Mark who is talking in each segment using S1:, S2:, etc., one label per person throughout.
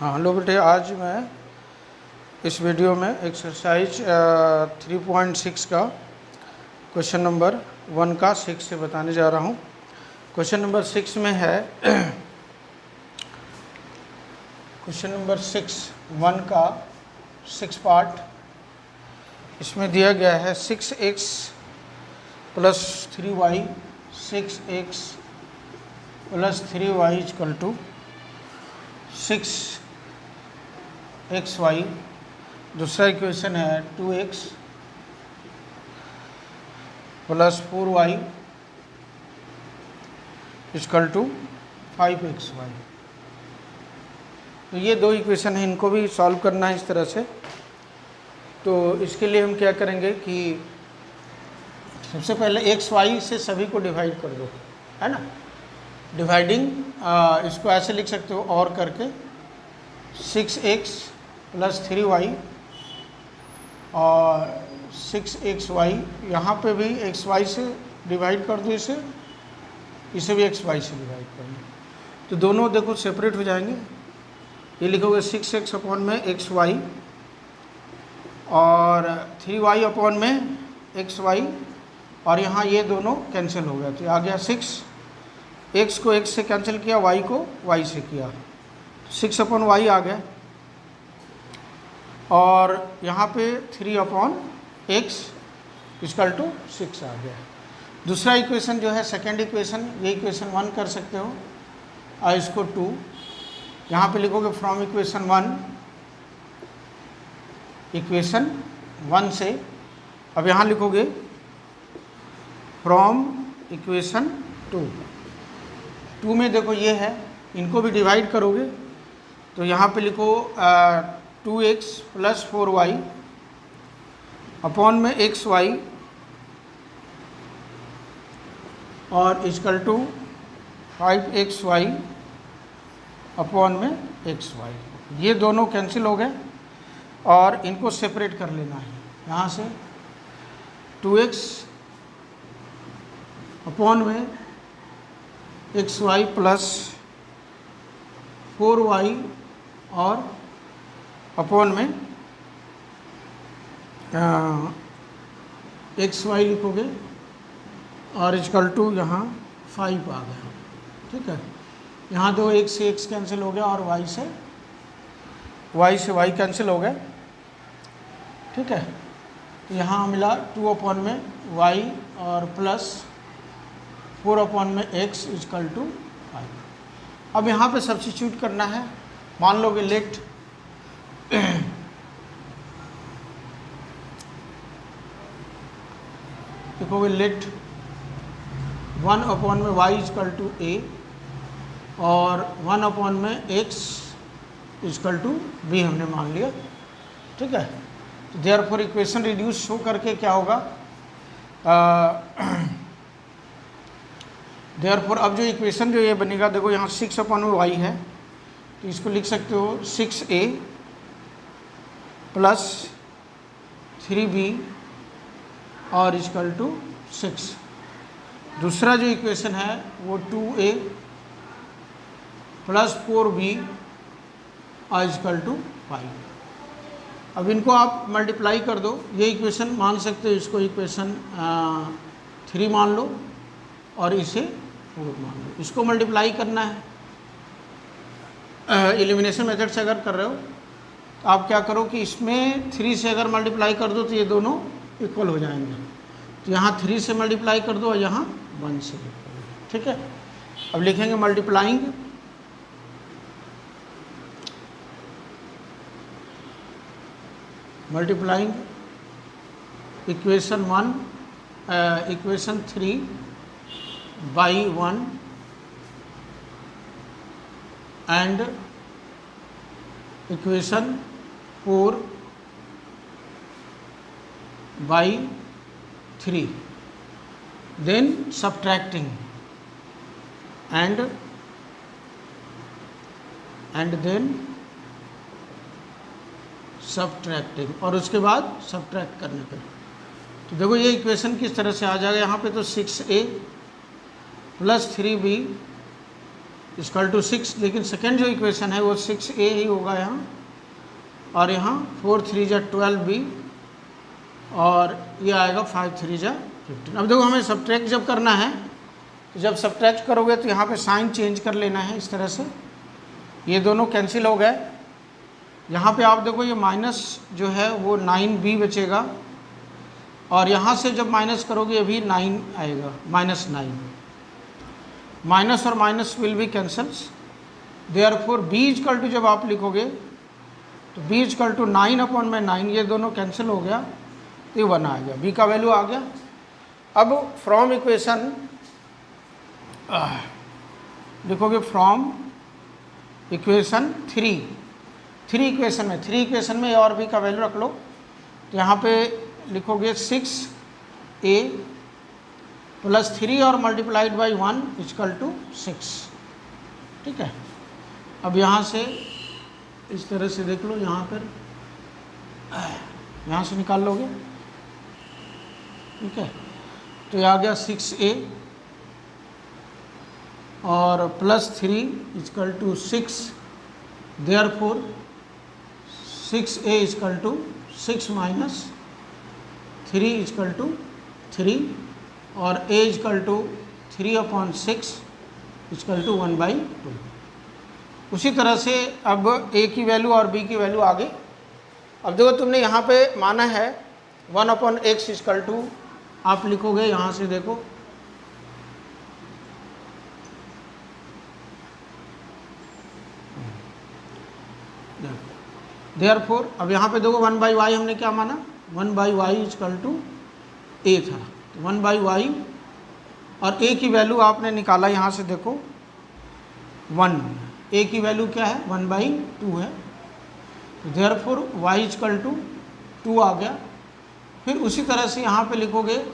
S1: हाँ हेलो बेटे, आज मैं इस वीडियो में एक्सरसाइज 3.6 का क्वेश्चन नंबर 1 का 6 से बताने जा रहा हूँ। क्वेश्चन नंबर 6 में है क्वेश्चन नंबर 1 का 6 पार्ट। इसमें दिया गया है 6x plus 3y, 6x plus 3y equal to 6xy। दूसरा इक्वेशन है 2x plus 4y equal to 5xy। तो ये दो इक्वेशन हैं, इनको भी सॉल्व करना है इस तरह से। तो इसके लिए हम क्या करेंगे कि सबसे पहले एक्स वाई से सभी को डिवाइड कर दो, है ना। डिवाइडिंग इसको ऐसे लिख सकते हो और करके 6x प्लस 3y और 6xy, यहाँ पे भी xy से डिवाइड कर दो, इसे भी xy से डिवाइड कर दो। तो दोनों देखो सेपरेट हो जाएंगे। ये लिखोगे 6x अपॉन में xy और 3y अपॉन में xy, और यहाँ ये दोनों कैंसिल हो गया। तो आ गया 6, x को x से कैंसिल किया, y को y से किया, 6 अपॉन y आ गया। और यहाँ पे 3 अपॉन x इक्वल टू 6 आ गया। दूसरा इक्वेशन जो है सेकेंड इक्वेशन, ये इक्वेशन 1 कर सकते हो और इसको 2, यहाँ पे लिखोगे फ्रॉम इक्वेशन 1 से। अब यहाँ लिखोगे फ्रॉम इक्वेशन 2 में देखो ये है, इनको भी डिवाइड करोगे तो यहाँ पे लिखो 2x प्लस 4y अपॉन में xy और इक्वल टू 5xy अपॉन में xy। ये दोनों कैंसिल हो गए और इनको सेपरेट कर लेना है। यहाँ से 2x अपॉन में xy प्लस 4y और अपॉन में xy लिखोगे और इक्वल टू यहाँ 5 आ गया। ठीक है, यहाँ दो x से x कैंसिल हो गया और y से y कैंसिल हो गया। ठीक है, तो यहाँ मिला 2 अपॉन में y और प्लस 4 अपॉन में x इक्वल टू 5। अब यहाँ पे सब्स्टिट्यूट करना है। मान लोगे लेट लिखोगे लेट 1 अपॉन में y इक्वल टू a और 1 अपॉन में x इक्वल टू b हमने मान लिया। ठीक है, तो देयरफॉर इक्वेशन रिड्यूस शो करके क्या होगा, देयरफॉर अब जो इक्वेशन जो ये बनेगा, देखो यहाँ 6 अपॉन में y है तो इसको लिख सकते हो 6a प्लस 3b और इक्वल टू 6। दूसरा जो इक्वेशन है वो 2a प्लस 4b और इक्वल टू 5। अब इनको आप मल्टीप्लाई कर दो। ये इक्वेशन मान सकते हो, इसको इक्वेशन 3 मान लो और इसे 4 मान लो। इसको मल्टीप्लाई करना है। एलिमिनेशन मेथड से अगर कर रहे हो तो आप क्या करो कि इसमें 3 से अगर मल्टीप्लाई कर दो तो ये दोनों इक्वल हो जाएंगे। तो यहाँ 3 से मल्टीप्लाई कर दो और यहाँ 1 से। ठीक है, अब लिखेंगे multiplying equation 3 by 1 and equation 4 by 3, then subtracting and then subtracting, और उसके बाद सब्ट्रैक्ट करने पे तो देखो ये इक्वेशन किस तरह से आ जाएगा। यहाँ पे तो 6a plus 3b equal to 6, लेकिन सेकेंड जो इक्वेशन है वो 6a ही होगा यहाँ, और यहाँ 4 3 जा 12b, और ये आएगा 5 3 जा 15। अब देखो हमें सब्ट्रैक्ट जब करना है, तो जब सब्ट्रैक्ट करोगे तो यहाँ पे साइन चेंज कर लेना है इस तरह से, ये दोनों कैंसिल हो गए। यहाँ पे आप देखो ये माइनस जो है वो 9b बचेगा, और यहाँ से जब माइनस करोगे ये भी 9 आएगा, -9। माइनस और minus will be cancels, therefore b equal to जब आप लिखोगे तो b इक्वल टू 9/9, ये दोनों कैंसिल हो गया, तो ये 1 आ गया, b का वैल्यू आ गया। अब फ्रॉम इक्वेशन लिखोगे, फ्रॉम इक्वेशन 3 इक्वेशन में और b का वैल्यू रख लो, तो यहाँ पे लिखोगे 6a प्लस 3 और मल्टीप्लाइड बाई 1 इक्वल टू 6। ठीक है, अब यहाँ से इस तरह से देख लो, यहाँ पर यहाँ से निकाल लोगे। ठीक है, तो ये आ गया 6a और plus 3 equal to 6, therefore 6a equal to 6 minus 3 equal to 3, और a equal to 3/6 equal to 1/2। उसी तरह से अब a की वैल्यू और b की वैल्यू आ गई। अब देखो तुमने यहाँ पे माना है 1/x इक्वल टू, आप लिखोगे यहाँ से देखो देयरफॉर, अब यहाँ पे देखो 1/y हमने क्या माना, 1/y इक्वल टू a था, तो 1/y, और a की वैल्यू आपने निकाला यहाँ से देखो 1, a की वैल्यू क्या है 1/2 है, तो देयरफॉर y इक्वल टू 2 आ गया। फिर उसी तरह से यहाँ पे लिखोगे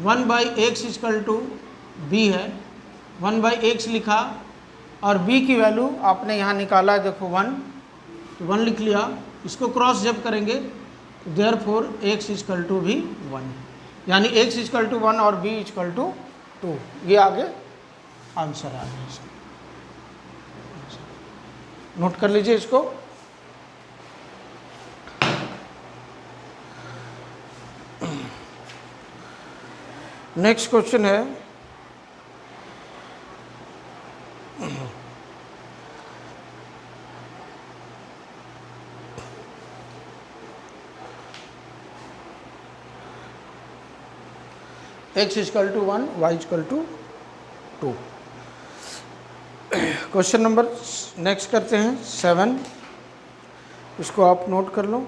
S1: 1/x इक्वल टू b है, 1/x लिखा, और b की वैल्यू आपने यहाँ निकाला है देखो 1, तो 1 लिख लिया। इसको क्रॉस जब करेंगे तो देयरफॉर x इक्वल टू भी 1, यानी x इक्वल टू 1 और b इक्वल टू 2, ये आगे आंसर आ गया इसका। नोट कर लीजिए इसको। नेक्स्ट क्वेश्चन है x equal to 1, y equal to 2। Question number next करते हैं 7, इसको आप नोट कर लो।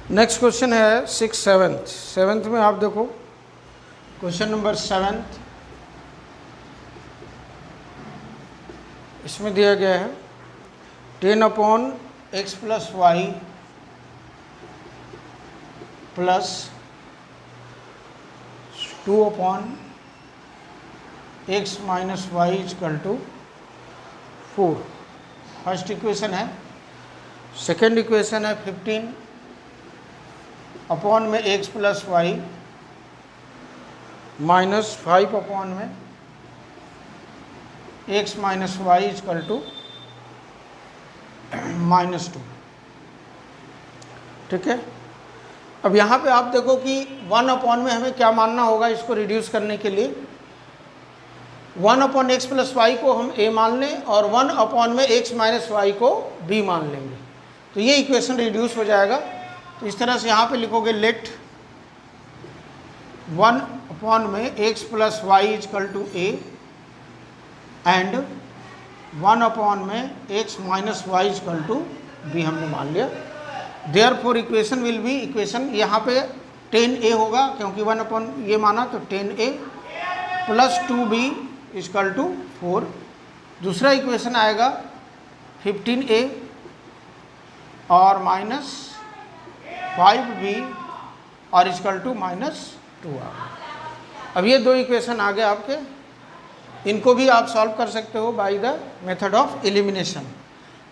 S1: नेक्स्ट क्वेश्चन है 6 7 में आप देखो, क्वेश्चन नंबर 7 इसमें दिया गया है 10/x plus y plus 2/x minus y equal to 4। First equation है। सेकेंड इक्वेशन है 15 अपॉन में x plus y minus 5 upon में x minus y equal to -2। ठीक है, अब यहाँ पे आप देखो कि 1 अपॉन में हमें क्या मानना होगा इसको रिड्यूस करने के लिए। 1/x प्लस वाई को हम a मान लें और 1 अपॉन में x माइनस वाई को b मान लेंगे, तो ये इक्वेशन रिड्यूस हो जाएगा। तो इस तरह से यहाँ पे लिखोगे लेट 1 अपॉन में x plus y equal to a and 1 upon में x minus y equal to b हमने मान लिया। Therefore equation will be, equation यहाँ पे 10a होगा क्योंकि 1 अपॉन ये माना तो 10a plus 2b equal to 4। दूसरा इक्वेशन आएगा 15a और माइनस 5b और इक्वल टू माइनस 2 आ गया। अब ये दो इक्वेशन आ गए आपके, इनको भी आप सॉल्व कर सकते हो by the method of elimination.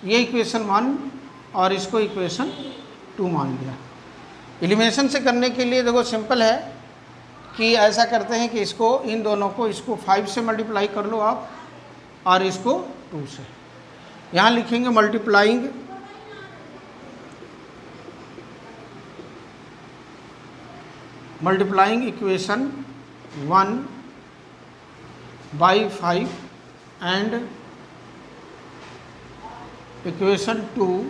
S1: ये इक्वेशन 1 और इसको इक्वेशन 2 मान लिया। एलिमिनेशन से करने के लिए देखो सिंपल है कि ऐसा करते हैं कि इसको, इन दोनों को, इसको 5 से मल्टीप्लाई कर लो आप और इसको 2 से। यहाँ लिखेंगे multiplying equation 1 by 5 and equation 2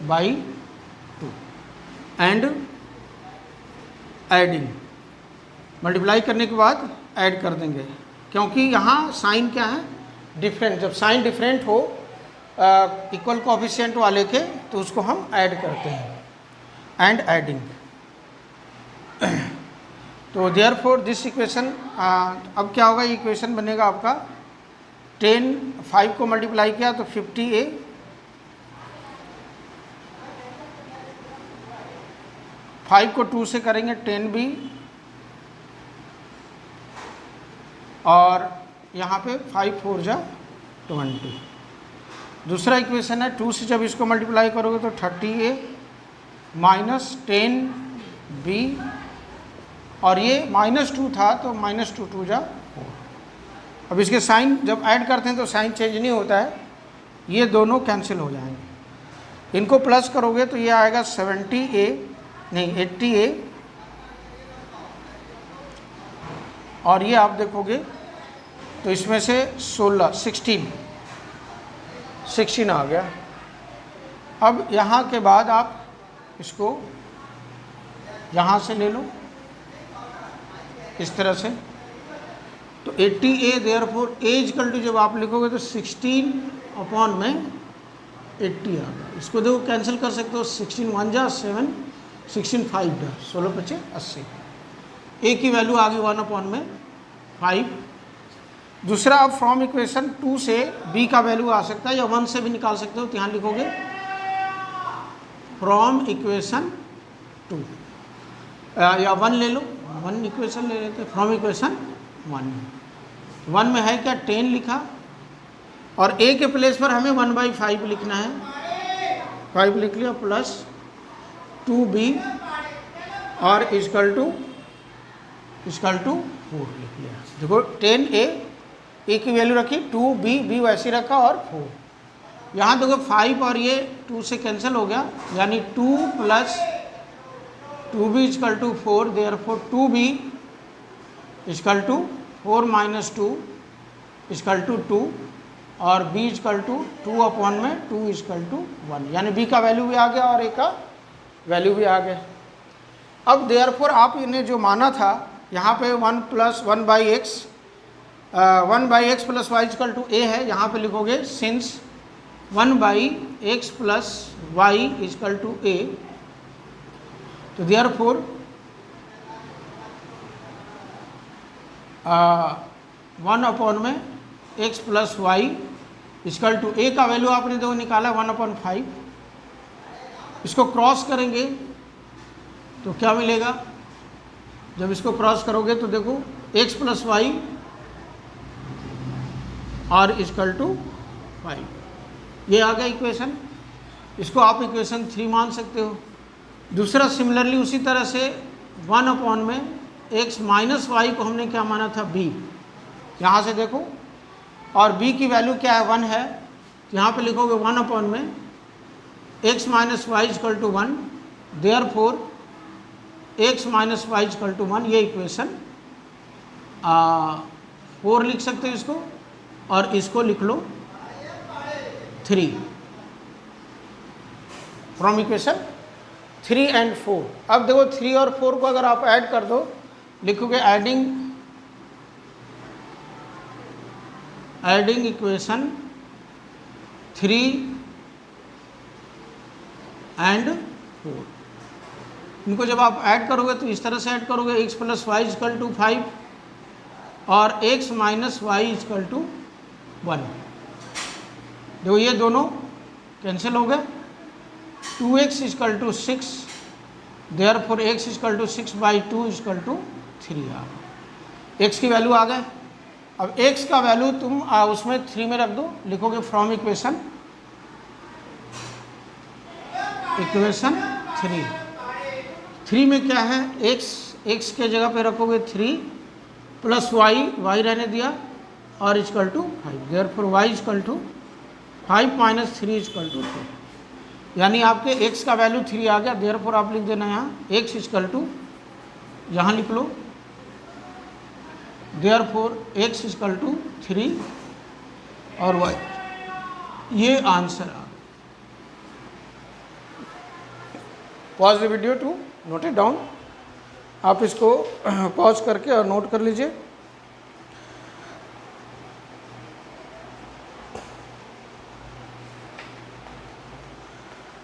S1: by 2 and adding. Multiply करने के बाद ऐड कर देंगे क्योंकि यहाँ साइन क्या है, डिफरेंट। जब साइन डिफरेंट हो इक्वल कोफिशिएंट वाले के तो उसको हम ऐड करते हैं एंड एडिंग। तो देयरफॉर दिस इक्वेशन, अब क्या होगा, इक्वेशन बनेगा आपका 10, 5 को मल्टीप्लाई किया तो 50a, 5 को 2 से करेंगे 10b और यहाँ पे 5 4 जा 20। दूसरा इक्वेशन है 2 से जब इसको मल्टीप्लाई करोगे तो 30a माइनस 10b और ये -2 था तो -2 2 जा 4। अब इसके साइन जब ऐड करते हैं तो साइन चेंज नहीं होता है, ये दोनों कैंसिल हो जाएंगे। इनको प्लस करोगे तो ये आएगा 80a और ये आप देखोगे तो इसमें से 16 आ गया। अब यहाँ के बाद आप इसको यहाँ से ले लो इस तरह से, तो 80a therefore a equal to जब आप लिखोगे तो 16 अपॉन में 80 आ गया। इसको देखो कैंसिल कर सकते हो, 16 1 जा 7, 16 5 जा 16 25 80। a की वैल्यू आ गई 1 अपॉन में 5। दूसरा, अब फ्रॉम इक्वेशन 2 से b का वैल्यू आ सकता है या 1 से भी निकाल सकते हो, तो यहाँ लिखोगे फ्रॉम इक्वेशन 2 या 1 ले लो, 1 इक्वेशन ले लेते, फ्रॉम इक्वेशन 1 में है क्या 10 लिखा और a के प्लेस पर हमें 1/5 लिखना है, 5 लिख लिया प्लस 2b और इक्वल टू 4 लिख लिया। देखो 10a की वैल्यू रखी, 2b वैसे रखा और 4। यहाँ देखो 5 और ये 2 से कैंसिल हो गया, यानी 2 plus 2b equal to 4, therefore 2b equal to 4 minus 2 equal to 2 और b इक्वल टू 2 अपॉन में 2 इक्वल टू 1, यानी b का वैल्यू भी आ गया और a का वैल्यू भी आ गया। अब देयरफॉर आप इन्हें जो माना था यहाँ पे 1 plus 1/x plus y equal to a है, यहाँ पे लिखोगे since 1/x plus y equal to a, तो देयरफॉर 1 अपॉन में x plus y equal to a का वैल्यू आपने देखो निकाला 1/5। इसको क्रॉस करेंगे तो क्या मिलेगा, जब इसको क्रॉस करोगे तो देखो x प्लस वाई और इक्वल टू 5, ये आ गया इक्वेशन। इसको आप इक्वेशन 3 मान सकते हो। दूसरा सिमिलरली उसी तरह से 1 अपॉन में x माइनस वाई को हमने क्या माना था b, यहाँ से देखो, और b की वैल्यू क्या है 1 है, तो यहाँ पे लिखोगे 1 अपॉन में x minus y equal to 1, therefore x minus y equal to 1, ये इक्वेशन 4 लिख सकते हो इसको, और इसको लिख लो 3 फ्रॉम इक्वेशन 3 एंड 4। अब देखो 3 और 4 को अगर आप ऐड कर दो, लिखोगे एडिंग एडिंग इक्वेशन 3 एंड 4। इनको जब आप ऐड करोगे तो इस तरह से ऐड करोगे, x plus y equal to 5 और x minus y equal to 1। देखो ये दोनों कैंसिल हो गए। 2x equal to 6, therefore x equal to 6/2 equal to 3 आ गया। x की वैल्यू आ गए। अब x का वैल्यू तुम उसमें 3 में रख दो, लिखोगे फ्रॉम इक्वेशन 3 में क्या है, x के जगह पे रखोगे 3 प्लस y रहने दिया और equal to 5, therefore y equal to 5 minus 3 equal to 2, यानी आपके x का वैल्यू 3 आ गया। देयरफॉर आप लिख देना यहाँ x इजकल टू, यहाँ लिख लो देयरफॉर x इजकल टू 3 और y, ये आंसर आ गया। Pause the video to note it down. आप इसको पॉज करके और नोट कर लीजिए।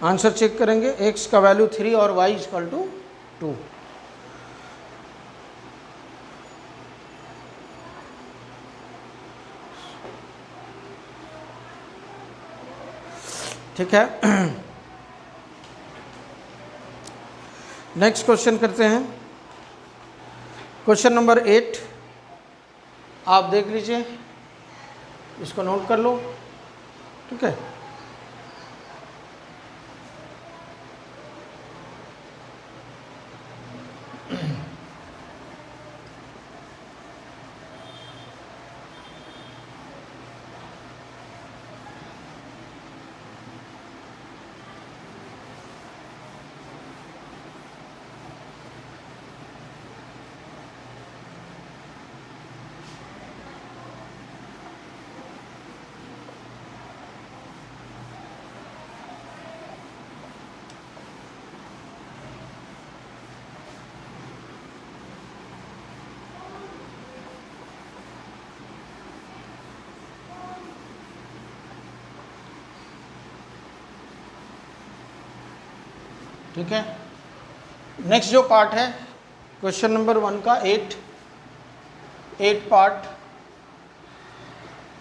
S1: आंसर चेक करेंगे, x का वैल्यू 3 और y इजकल टू 2। ठीक है, नेक्स्ट क्वेश्चन करते हैं। क्वेश्चन नंबर 8 आप देख लीजिए, इसको नोट कर लो। ठीक है, ठीक है। नेक्स्ट जो पार्ट है क्वेश्चन नंबर 1 का 8 पार्ट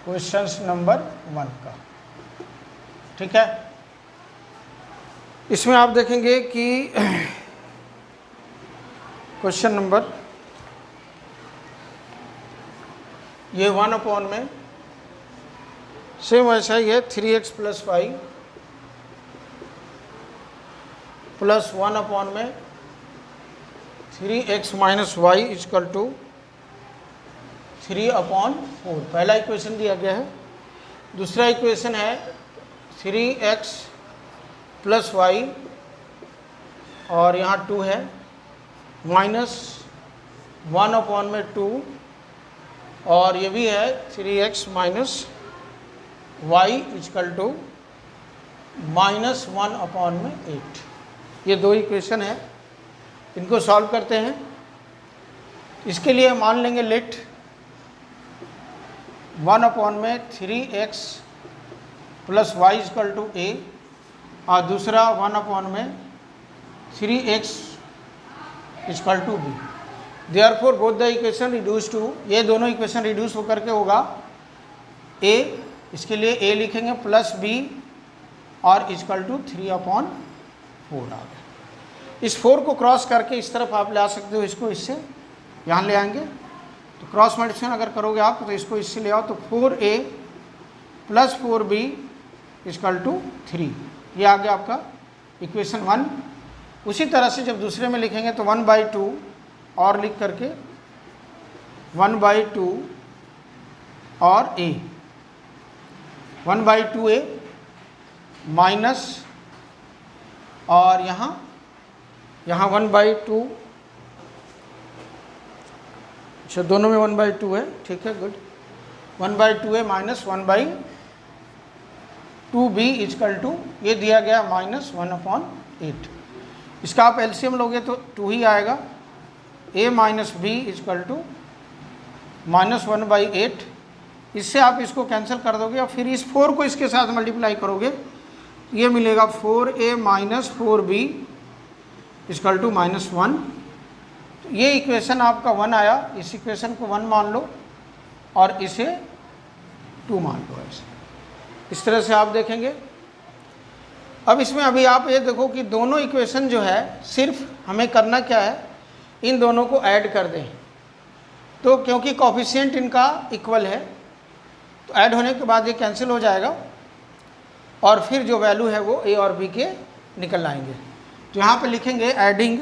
S1: क्वेश्चन नंबर 1 का। ठीक है, इसमें आप देखेंगे कि क्वेश्चन नंबर ये 1 में सेम वैसा ही है, 3x प्लस 5 प्लस 1 में 3x minus y equal to 3/4। पहला इक्वेशन दिया गया है। दूसरा इक्वेशन है 3x प्लस वाई और यहाँ 2 है, माइनस 1 में 2 और ये भी है 3x minus y equal to minus 1 में 8। ये दो इक्वेशन है, इनको सॉल्व करते हैं। इसके लिए मान लेंगे लेट 1 में 3x plus y equal to a और दूसरा 1 में 3x equal to b। Therefore both the equation reduce to, ये दोनों इक्वेशन रिड्यूस होकर के होगा a, इसके लिए a लिखेंगे प्लस b और इजकल टू 3/4 आ गया। इस 4 को क्रॉस करके इस तरफ आप ले आ सकते हो, इसको इससे यहाँ ले आएंगे तो क्रॉस मल्टीप्लिकेशन अगर करोगे आप तो इसको इससे ले आओ तो 4a plus 4b is equal to 3, ये आ गया आपका इक्वेशन 1। उसी तरह से जब दूसरे में लिखेंगे तो 1/2 और लिख करके 1/2 और a 1/2a माइनस और यहाँ 1/2, अच्छा दोनों में 1/2 है। ठीक है, good. 1/2a minus 1/2b is equal to, ये दिया गया माइनस 1/8। इसका आप एलसीएम लोगे तो 2 ही आएगा। a minus b equal to minus 1/8 इससे आप इसको कैंसिल कर दोगे और फिर इस 4 को इसके साथ मल्टीप्लाई करोगे, ये मिलेगा 4a minus 4b equal to -1। तो ये इक्वेशन आपका 1 आया, इस इक्वेशन को 1 मान लो और इसे 2 मान लो। ऐसे इस तरह से आप देखेंगे। अब इसमें अभी आप ये देखो कि दोनों इक्वेशन जो है, सिर्फ हमें करना क्या है, इन दोनों को ऐड कर दें। तो क्योंकि कोफिशिएंट इनका इक्वल है, तो ऐड होने के बाद ये कैंसिल हो जाएगा और फिर जो वैल्यू है वो a और b के निकल आएंगे। तो यहाँ पे लिखेंगे एडिंग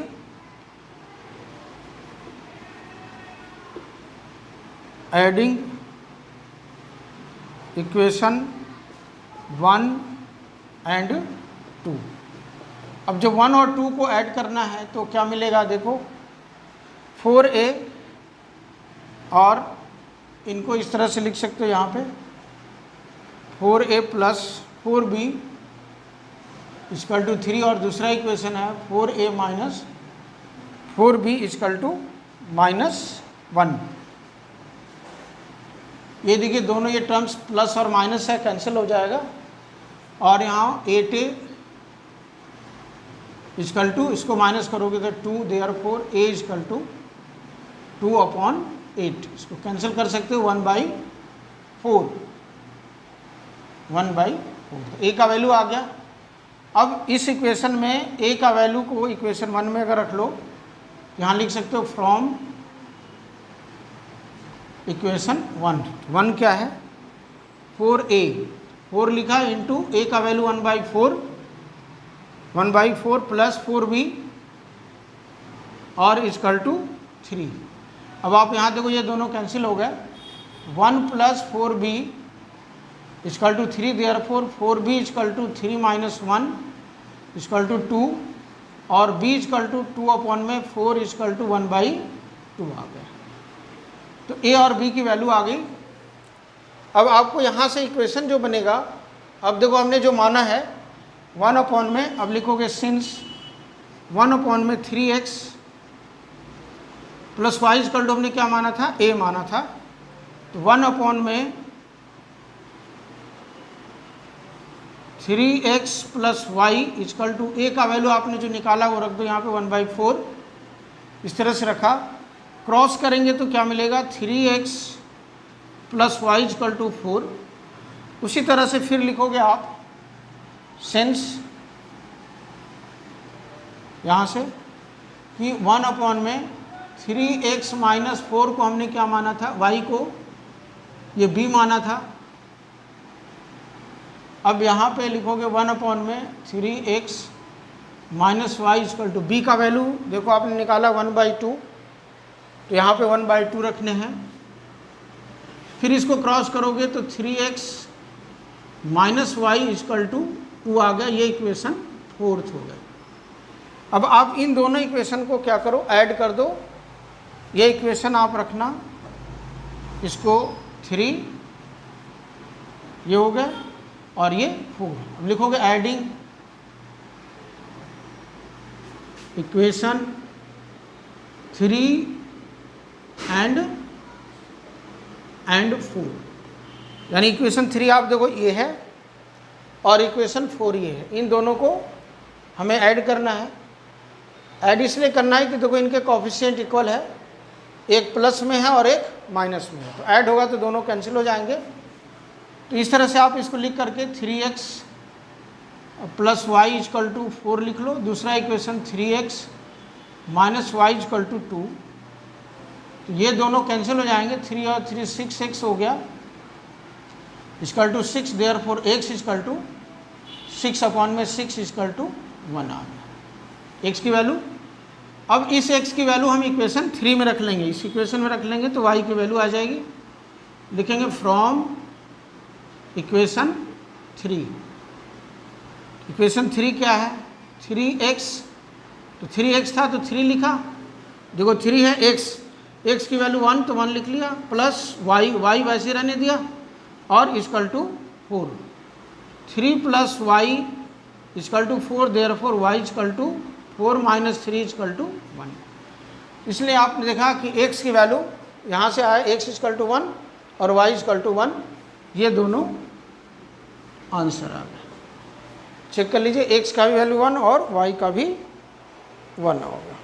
S1: इक्वेशन 1 एंड 2। अब जब 1 और 2 को ऐड करना है तो क्या मिलेगा, देखो 4a, और इनको इस तरह से लिख सकते हो यहाँ पे 4a plus 4b equal to 3, और दूसरा इक्वेशन है 4a minus 4b equal to -1। ये देखिए दोनों ये टर्म्स प्लस और माइनस है, कैंसिल हो जाएगा, और यहाँ 8a इक्वल टू, इसको माइनस करोगे तो 2, देयरफॉर a इक्वल टू 2/8। इसको कैंसिल कर सकते हो 1/4, 1/4। तो a का वैल्यू आ गया। अब इस इक्वेशन में a का वैल्यू को इक्वेशन 1 में अगर रख लो, यहाँ लिख सकते हो फ्रॉम इक्वेशन 1 क्या है 4a, 4 लिखा इंटू a का वैल्यू 1/4 प्लस 4b और इक्वल टू 3। अब आप यहाँ देखो ये दोनों कैंसिल हो गए, 1 plus 4b equal to 3, therefore 4b equal to 3 minus 1 equal to 2, और b equal to 2/4 equal to 1/2 आ गया। तो a और b की वैल्यू आ गई। अब आपको यहाँ से इक्वेशन जो बनेगा, अब देखो हमने जो माना है 1/, में अब लिखोगे सिंस 1/में 3x plus y equal to, हमने क्या माना था, a माना था, तो 1/, में 3x plus y equal to a का वैल्यू आपने जो निकाला वो रख दो यहाँ पे 1/4, इस तरह से रखा। क्रॉस करेंगे तो क्या मिलेगा 3x plus y equal to 4। उसी तरह से फिर लिखोगे आप सिंस यहाँ से कि 1/, में 3x माइनस 4 को हमने क्या माना था, y को ये b माना था। अब यहाँ पे लिखोगे 1/, में 3x minus y equal to b का वैल्यू देखो आपने निकाला 1/2, तो यहाँ पे 1/2 रखने हैं। फिर इसको क्रॉस करोगे तो 3x minus y equal to 2 आ गया, ये इक्वेशन 4th हो गया। अब आप इन दोनों इक्वेशन को क्या करो, ऐड कर दो। ये इक्वेशन आप रखना, इसको 3 ये हो गया और ये 4। अब लिखोगे एडिंग इक्वेशन 3 एंड 4, यानी इक्वेशन 3 आप देखो ये है और इक्वेशन 4 ये है। इन दोनों को हमें ऐड करना है। ऐड इसलिए करना है कि देखो इनके कोफिशिएंट इक्वल है, एक प्लस में है और एक माइनस में है, तो ऐड होगा तो दोनों कैंसिल हो जाएंगे। तो इस तरह से आप इसको लिख करके 3x plus y equal to 4 लिख लो। दूसरा equation 3x minus y equal to 2, तो ये दोनों कैंसिल हो जाएंगे, 3 और 3 6x हो गया equal to 6, therefore x equal to 6/, में 6 इक्वल टू 1 आ गया x की वैल्यू। अब इस x की वैल्यू हम इक्वेशन 3 में रख लेंगे, इस इक्वेशन में रख लेंगे तो y की वैल्यू आ जाएगी। लिखेंगे फ्रॉम इक्वेशन 3। इक्वेशन 3 क्या है 3x, तो 3x था तो 3 लिखा, देखो 3 है x की वैल्यू 1 तो 1 लिख लिया, प्लस y वैसे रहने दिया और equal to 4, 3 plus y equal to 4, therefore y equal to 4 minus 3 equal to 1। इसलिए आपने देखा कि x की वैल्यू यहाँ से आया x इक्वल टू 1 और y इक्वल टू 1, ये दोनों आंसर आ गए। चेक कर लीजिए, x का भी वैल्यू 1 और y का भी 1 होगा।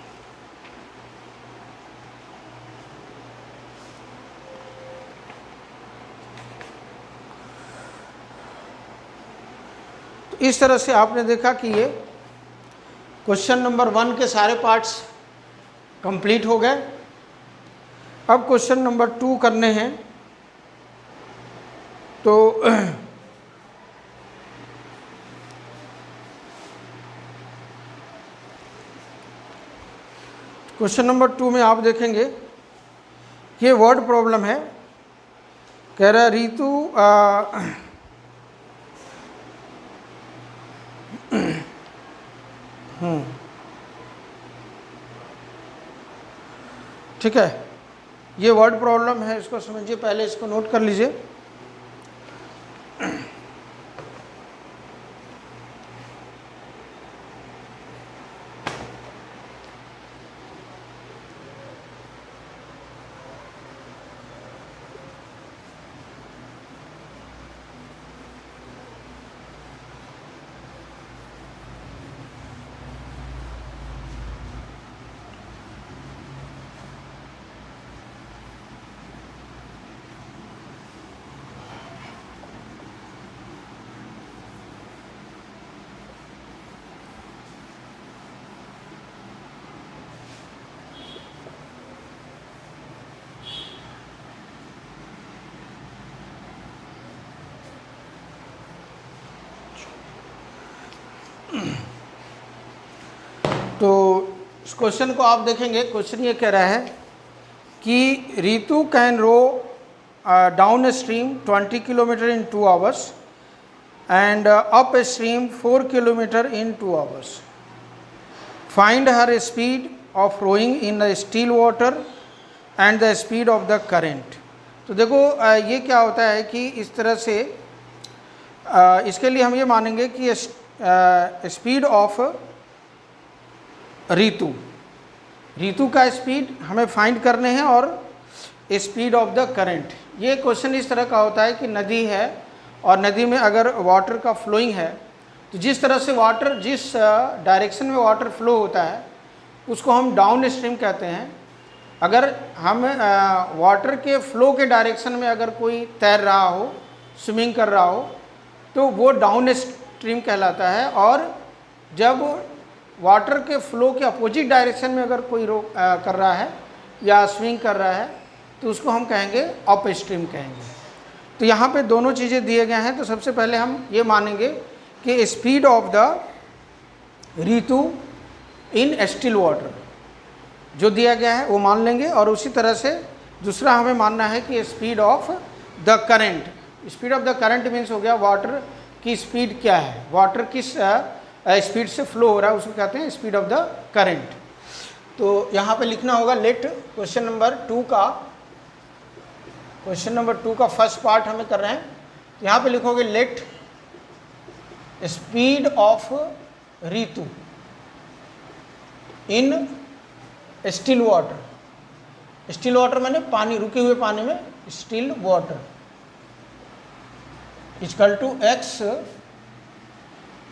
S1: तो इस तरह से आपने देखा कि ये क्वेश्चन नंबर 1 के सारे पार्ट्स कंप्लीट हो गए। अब क्वेश्चन नंबर 2 करने हैं। तो क्वेश्चन नंबर 2 में आप देखेंगे ये वर्ड प्रॉब्लम है। कह रहा है रितु ठीक है, ये वर्ड प्रॉब्लम है, इसको समझिए, पहले इसको नोट कर लीजिए। तो इस क्वेश्चन को आप देखेंगे, क्वेश्चन ये कह रहा है कि Ritu can row down stream 20 kilometre in 2 hours and up stream 4 kilometre in 2 hours. Find her speed of rowing in the still water and the speed of the current. तो देखो ये क्या होता है कि इस तरह से इसके लिए हम ये मानेंगे कि स्पीड ऑफ रितु का स्पीड हमें फाइंड करने हैं और स्पीड ऑफ द करंट। ये क्वेश्चन इस तरह का होता है कि नदी है और नदी में अगर वाटर का फ्लोइंग है तो जिस तरह से वाटर, जिस डायरेक्शन में वाटर फ्लो होता है उसको हम डाउन स्ट्रीम कहते हैं। अगर हम वाटर के फ्लो के डायरेक्शन में अगर कोई तैर रहा हो, स्विमिंग कर रहा हो, तो वो डाउन स्ट्रीम कहलाता है। और जब वाटर के फ्लो के अपोजिट डायरेक्शन में अगर कोई कर रहा है या स्विंग कर रहा है तो उसको हम कहेंगे अप स्ट्रीम कहेंगे। तो यहाँ पे दोनों चीज़ें दिए गए हैं। तो सबसे पहले हम ये मानेंगे कि speed of the Ritu in still water जो दिया गया है वो मान लेंगे, और उसी तरह से दूसरा हमें मानना है कि speed of the current. Speed of the current means हो गया वाटर की स्पीड क्या है, वाटर किस स्पीड से फ्लो हो रहा है, उसको कहते हैं स्पीड ऑफ द करंट। तो यहाँ पे लिखना होगा लेट क्वेश्चन नंबर 2 का फर्स्ट पार्ट हमें कर रहे हैं। तो यहाँ पे लिखोगे let speed of Ritu in still water. Still water मैंने पानी, रुके हुए पानी में still water, equal to x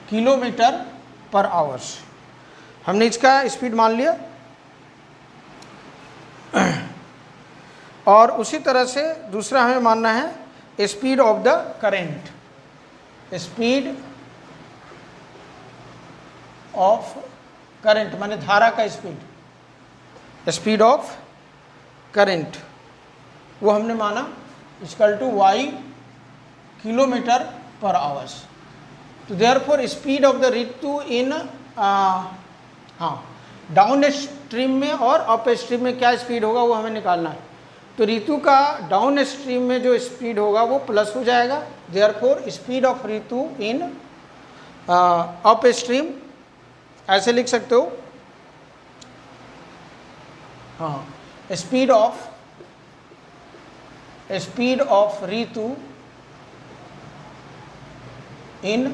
S1: kilometre per hours. हमने इसका स्पीड मान लिया। और उसी तरह से दूसरा हमें मानना है speed of the current. Speed of current माने धारा का स्पीड, स्पीड ऑफ करंट वो हमने माना equal to y kilometre per hours. तो therefore speed of the Ritu in down stream में और अप स्ट्रीम में क्या स्पीड होगा वो हमें निकालना है। तो रितु का डाउन स्ट्रीम में जो स्पीड होगा वो प्लस हो जाएगा। Therefore speed of Ritu in up stream ऐसे लिख सकते हो, speed of Ritu in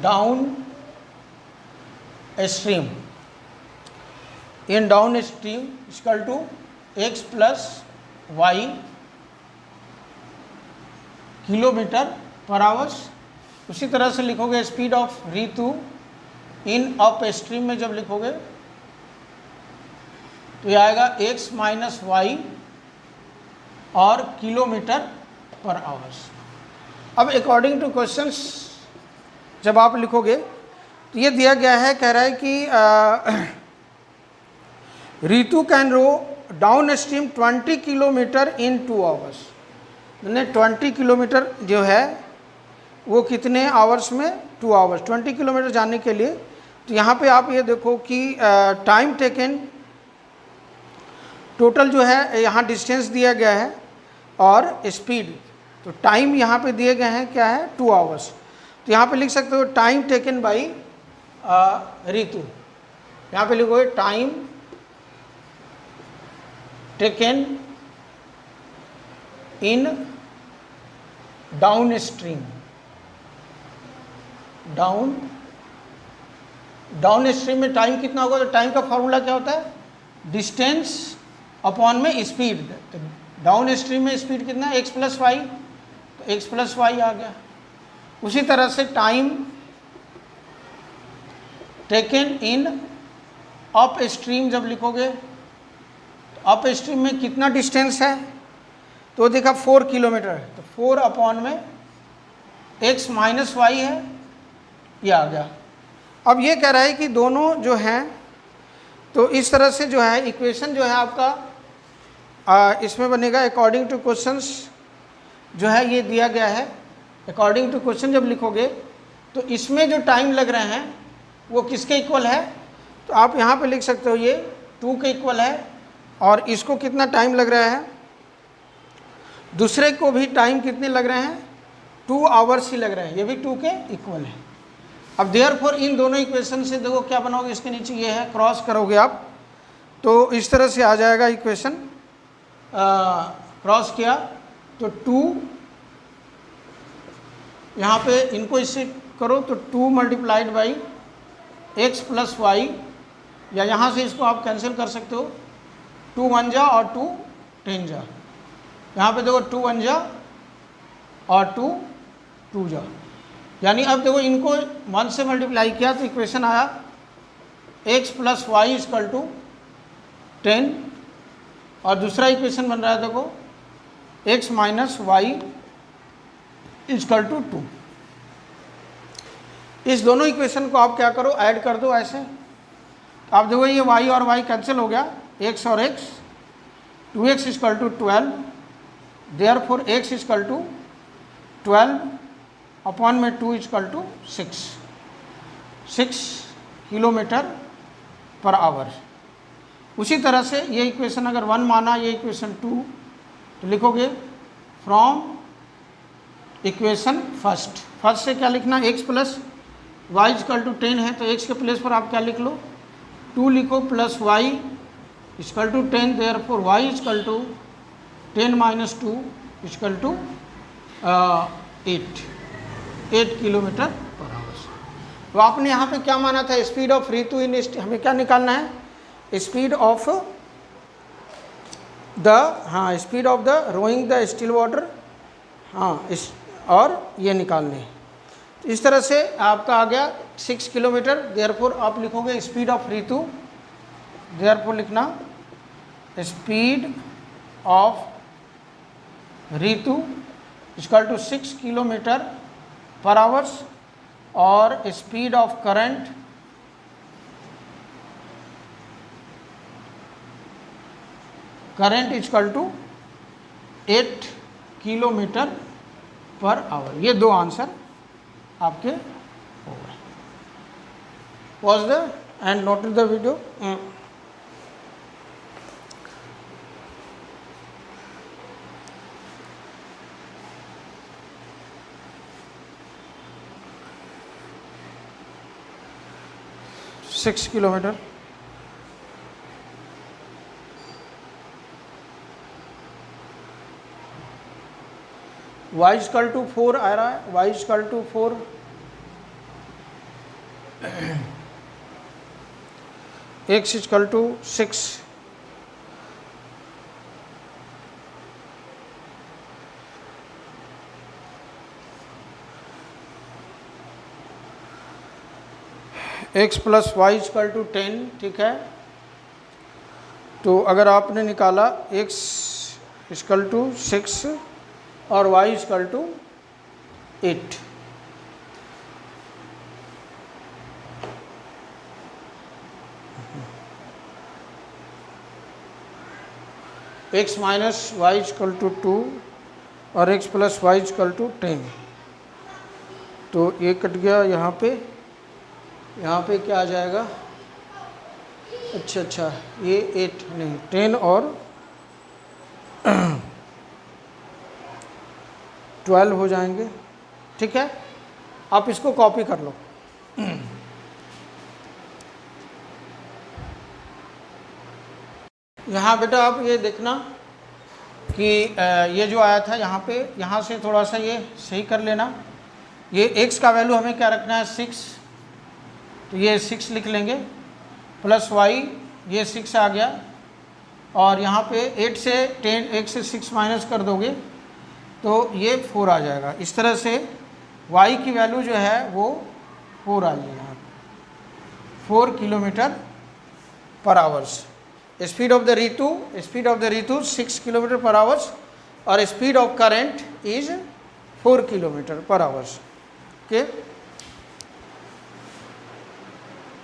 S1: down stream equal to x plus y kilometre per hours. उसी तरह से लिखोगे speed of Ritu in up stream में जब लिखोगे तो ये आएगा x माइनस वाई और किलोमीटर पर आवर्स। अब अकॉर्डिंग टू क्वेश्चंस जब आप लिखोगे तो ये दिया गया है, कह रहा है कि Ritu can row down stream 20 kilometre in 2 hours. मैंने 20 किलोमीटर जो है वो कितने आवर्स में, 2 आवर्स। 20 किलोमीटर जाने के लिए तो यहाँ पे आप ये देखो कि टाइम टेकन टोटल जो है, यहाँ डिस्टेंस दिया गया है और स्पीड, तो टाइम यहाँ पे दिए गए हैं क्या है, 2 आवर्स। तो यहाँ पे लिख सकते हो टाइम टेकन बाई ऋतु। यहाँ पे लिखोगे time taken in down stream. Down stream में टाइम कितना होगा, तो टाइम का फॉर्मूला क्या होता है, डिस्टेंस अपॉन में स्पीड। तो डाउन स्ट्रीम में स्पीड कितना है, x प्लस वाई, तो x प्लस वाई आ गया। उसी तरह से time taken in up stream जब लिखोगे तो अप स्ट्रीम में कितना डिस्टेंस है, तो देखा 4 किलोमीटर है, तो 4 अपॉन में x माइनस वाई है, ये आ गया। अब ये कह रहा है कि दोनों जो हैं, तो इस तरह से जो है इक्वेशन जो है आपका इसमें बनेगा अकॉर्डिंग टू क्वेश्चंस जो है ये दिया गया है। अकॉर्डिंग टू क्वेश्चन जब लिखोगे तो इसमें जो टाइम लग रहे हैं वो किसके इक्वल है, तो आप यहाँ पे लिख सकते हो ये 2 के इक्वल है, और इसको कितना टाइम लग रहा है, दूसरे को भी टाइम कितने लग रहे हैं, 2 आवर्स ही लग रहे हैं, ये भी 2 के इक्वल है। अब देयरफॉर इन दोनों इक्वेशन से देखो क्या बनाओगे, इसके नीचे ये है, क्रॉस करोगे आप तो इस तरह से आ जाएगा इक्वेशन। क्रॉस किया तो 2, यहाँ पे इनको इससे करो तो 2 multiplied by x plus y, या यहाँ से इसको आप कैंसिल कर सकते हो, 2 1 जा और 2 10 जा। यहाँ पे देखो 2 1 जा और 2 2 जा, यानी अब देखो इनको 1 से मल्टीप्लाई किया तो इक्वेशन आया x plus y equal to 10, और दूसरा इक्वेशन बन रहा है देखो x minus y equal to 2। इस दोनों इक्वेशन को आप क्या करो, ऐड कर दो ऐसे। आप देखो ये y और y कैंसिल हो गया, x और x, 2x equal to 12, therefore x equal to 12 upon में 2 equal to 6 kilometre per hour. उसी तरह से ये इक्वेशन अगर 1 माना, ये इक्वेशन 2, तो लिखोगे फ्रॉम इक्वेशन फर्स्ट से क्या लिखना, x plus y equal to 10 है, तो x के प्लेस पर आप क्या लिख लो, 2 लिखो plus y equal to 10, therefore y equal to 10 minus 2 equal to 8 kilometre per hours. तो आपने यहाँ पे क्या माना था, स्पीड ऑफ ऋतु इन, हमें क्या निकालना है, speed of the, speed of the rowing the still water, और ये निकालने हैं। तो इस तरह से आपका आ गया 6 किलोमीटर। देयरफॉर आप लिखोगे स्पीड ऑफ ऋतु, देयरफॉर लिखना speed of Ritu equal to 6 kilometre per hours, और speed of current equal to 8 kilometre per hour. ये 2 आंसर आपके हो गए। Pause the end note the video. Six kilometre, y equal to 4 आ रहा है, y equal to 4, x equal to 6, x plus y equal to 10, ठीक है। तो अगर आपने निकाला x इक्वल टू 6 और y equal to 8, x minus y equal to 2 और x plus y equal to 10, तो ये कट गया यहाँ पे क्या आ जाएगा, अच्छा ये 8 नहीं 10 और 12 हो जाएंगे, ठीक है। आप इसको कॉपी कर लो। यहाँ बेटा आप ये देखना कि ये जो आया था यहाँ पे, यहाँ से थोड़ा सा ये सही कर लेना। ये x का वैल्यू हमें क्या रखना है 6, तो ये 6 लिख लेंगे, प्लस y ये 6 आ गया, और यहाँ पे 8 से 10 1 से 6 माइनस कर दोगे तो ये 4 आ जाएगा। इस तरह से y की वैल्यू जो है वो 4 आ जाएगी यहाँ पे, 4 kilometre per hours. Speed of the Ritu 6 kilometre per hours और speed of current is 4 kilometre per hours. Okay.